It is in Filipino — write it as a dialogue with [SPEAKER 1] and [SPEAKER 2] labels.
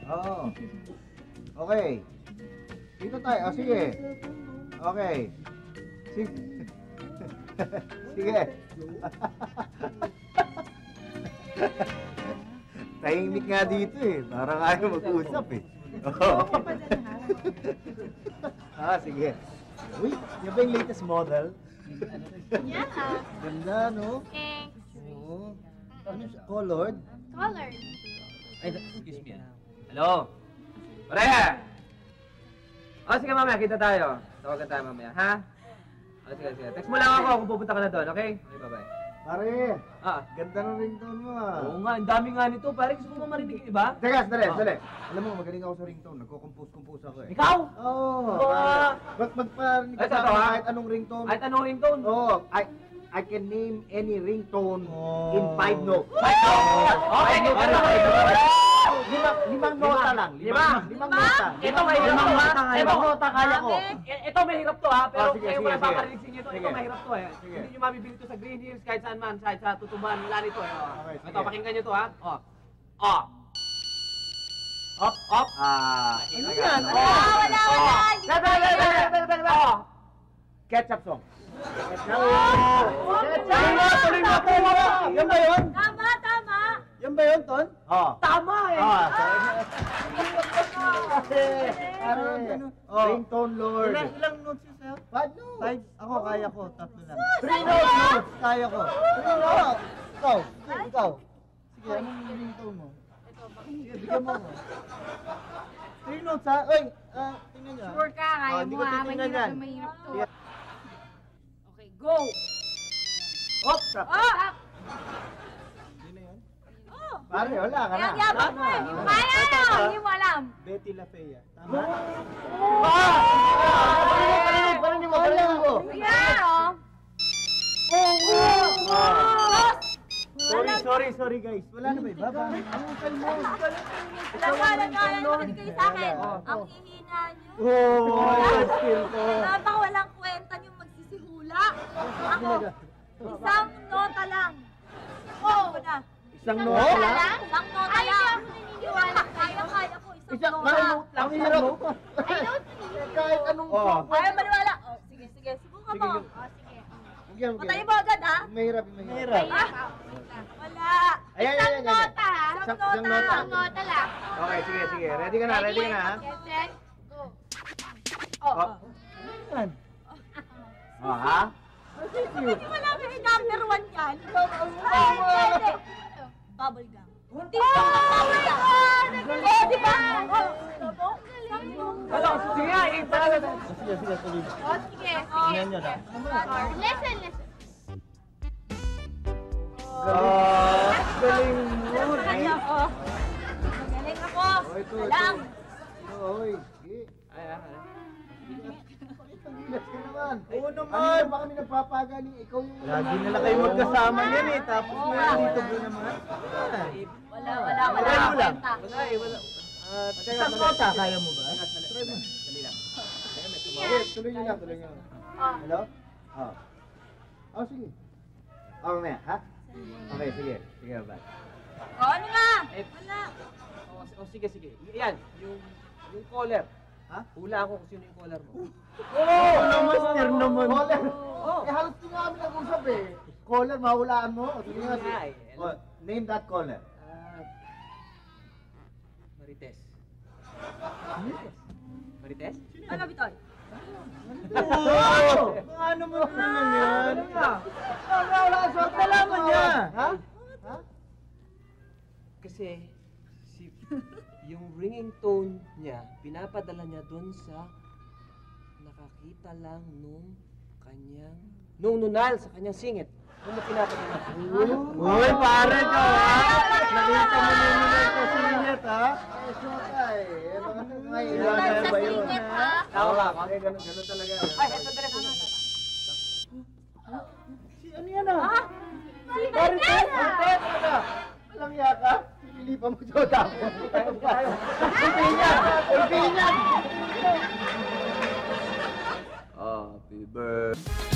[SPEAKER 1] Oo. Okay. Dito tayo. O, sige. Okay. Sige. Sige. Tahimik nga dito eh. Parang ayaw mag-usap eh. Oo. Sige. Uy, yan ba yung latest model?
[SPEAKER 2] Yeah.
[SPEAKER 1] Ganda, no?
[SPEAKER 2] Thanks.
[SPEAKER 1] Oo. Ano siya? Colored?
[SPEAKER 2] Colored.
[SPEAKER 3] Ay, excuse me. Hello? Pare! Sige mamaya, kita tayo. Tawagan tayo mamaya, ha? Sige. Text mo lang ako kung pupunta ka na doon, okay? Okay, bye-bye.
[SPEAKER 1] Pare, ganda ng ringtone mo
[SPEAKER 3] Oo nga, ang dami nga nito. Pare, gusto mo ba marinig, di ba?
[SPEAKER 1] Teka, dali. Alam mo, magaling ako sa ringtone. Nagko-compose ako eh.
[SPEAKER 3] Ikaw?
[SPEAKER 1] Oo. Magparinig ka sa akin kahit anong ringtone.
[SPEAKER 3] Kahit anong ringtone?
[SPEAKER 1] Oo. I can name any ringtone in 5 notes.
[SPEAKER 3] 5 notes? Okay,
[SPEAKER 1] Limang nota lang. Limang nota.
[SPEAKER 3] Ito mahirap to, ha?
[SPEAKER 1] Limang nota kaya ko.
[SPEAKER 3] Ito mahirap to, ha? Pero
[SPEAKER 1] Sige,
[SPEAKER 3] kayo
[SPEAKER 1] sige,
[SPEAKER 3] wala
[SPEAKER 1] sige.
[SPEAKER 3] paparinig sa inyo to. Ito mahirap to, eh.
[SPEAKER 1] Sige.
[SPEAKER 3] Hindi nyo mabibili to sa Green Hills, kahit saan man, kahit sa Tutuban, wala nito, eh.
[SPEAKER 1] Okay, sige.
[SPEAKER 3] Ito, pakinggan nyo to, ha? Up.
[SPEAKER 1] Ano yan?
[SPEAKER 2] Wala.
[SPEAKER 1] Ketchup song.
[SPEAKER 3] Tuloy mo po!
[SPEAKER 1] Yan ba yun?
[SPEAKER 2] Tama.
[SPEAKER 1] Yan ba yun, Ton? Oo.
[SPEAKER 3] Tama, eh!
[SPEAKER 1] Ringtone Lord.
[SPEAKER 4] Ilang notes yun sa'yo?
[SPEAKER 1] 5 notes.
[SPEAKER 4] 5? Ako, kaya ko. 3 lang.
[SPEAKER 1] 3 notes.
[SPEAKER 4] Kaya ko.
[SPEAKER 1] 3 notes. Ikaw.
[SPEAKER 4] Sige, anong ringtone mo?
[SPEAKER 2] Ito,
[SPEAKER 4] Sige, bigyan mo ko. 3 notes ha? Oy, tingnan niya.
[SPEAKER 2] sure ka, kaya
[SPEAKER 4] Hindi
[SPEAKER 2] mo
[SPEAKER 4] ko
[SPEAKER 2] ha.
[SPEAKER 4] titingnan yan.
[SPEAKER 2] Mahirap to.
[SPEAKER 4] Sige.
[SPEAKER 2] Okay, go!
[SPEAKER 1] Op!
[SPEAKER 4] Hindi na yun?
[SPEAKER 1] Pare, wala ka na.
[SPEAKER 2] Ang yabang mo eh. Hindi mo kaya yun. Hindi mo alam.
[SPEAKER 4] Betty La Fea. Tama?
[SPEAKER 1] Parinig mo.
[SPEAKER 2] Yeah, oh.
[SPEAKER 4] Sorry guys. Wala na ba iba?
[SPEAKER 2] Nagkala kayo sa akin. Ang hihina nyo.
[SPEAKER 4] Skill ko.
[SPEAKER 2] Habang walang kwenta nyo magsisihula. Ako, isang nota lang. Na.
[SPEAKER 4] Isang
[SPEAKER 2] nota
[SPEAKER 4] nota lang?
[SPEAKER 2] Isang nota lang. Ay, hindi ako naniniwala. Kaya ko. Isang nota.
[SPEAKER 1] Ang hirap.
[SPEAKER 4] Kahit anong
[SPEAKER 2] Ayaw maniwala. Sige. Subukan mo. Sige. Patayin mo agad, ha?
[SPEAKER 1] Mahirap.
[SPEAKER 2] Wala.
[SPEAKER 1] Ayan.
[SPEAKER 2] Isang nota.
[SPEAKER 1] Isang
[SPEAKER 2] nota lang.
[SPEAKER 1] Okay, sige. Ready ka na, ha?
[SPEAKER 2] Yes, set, go.
[SPEAKER 4] Yan.
[SPEAKER 1] Ha?
[SPEAKER 2] Hindi mo namin yung number 1 yan. Hindi. Bubble gum. Hindi mo bubble gum. Di ba?
[SPEAKER 3] Sige nga,
[SPEAKER 4] Sige, tuloy.
[SPEAKER 2] Sige.
[SPEAKER 4] Tingnan nyo na.
[SPEAKER 2] Listen.
[SPEAKER 1] Galing mo.
[SPEAKER 2] Magaling ako. Alam.
[SPEAKER 1] Oy, sige. Gilas ka naman.
[SPEAKER 4] Oo
[SPEAKER 1] Ano
[SPEAKER 4] naman.
[SPEAKER 1] ba kami nagpapagaling? Ikaw yung...
[SPEAKER 4] Lagi na lang kayo magkasama yan eh. Tapos ngayon dito ba naman?
[SPEAKER 2] Wala
[SPEAKER 4] Try mo lang.
[SPEAKER 2] kwenta.
[SPEAKER 4] Isang nota, kaya mo ba?
[SPEAKER 1] Try mo. Dali lang. Tuloy nyo lang. Hello? Sige. Mamaya, ha? Okay, sige. Sige, bye.
[SPEAKER 2] Ano nga? Wala.
[SPEAKER 3] Sige. Yan, yung caller.
[SPEAKER 1] Ha?
[SPEAKER 3] Hula ako kung sino yung caller mo.
[SPEAKER 4] Master naman.
[SPEAKER 1] Caller. Halos di nga kami nag-usap eh. Caller, mahulaan mo. Sige nga. Name that caller.
[SPEAKER 3] Marites?
[SPEAKER 2] Ano, Bitoy?
[SPEAKER 4] Oo! Ano mo naman yan?
[SPEAKER 1] Wala ka sa
[SPEAKER 4] Kalaman niya.
[SPEAKER 1] Ha?
[SPEAKER 3] Kasi yung ringing tone niya, pinapadala niya doon sa nakakita lang nung nunal sa kanyang singit. Ano pinapadala?
[SPEAKER 4] Uy, pare ka ha? Nakita mo na yung ko singit ha?
[SPEAKER 1] Shota eh. May
[SPEAKER 2] Nunal sa singit, ha?
[SPEAKER 3] Tama ba ako?
[SPEAKER 1] Ganun talaga.
[SPEAKER 3] Ay, sandali.
[SPEAKER 4] Ano yan ah?
[SPEAKER 2] Ha? Si
[SPEAKER 1] Marites!
[SPEAKER 2] Marites!
[SPEAKER 1] Marites! Walang yaka. Pili pa mo Shota ako. Ulpinyan!
[SPEAKER 3] Happy birthday.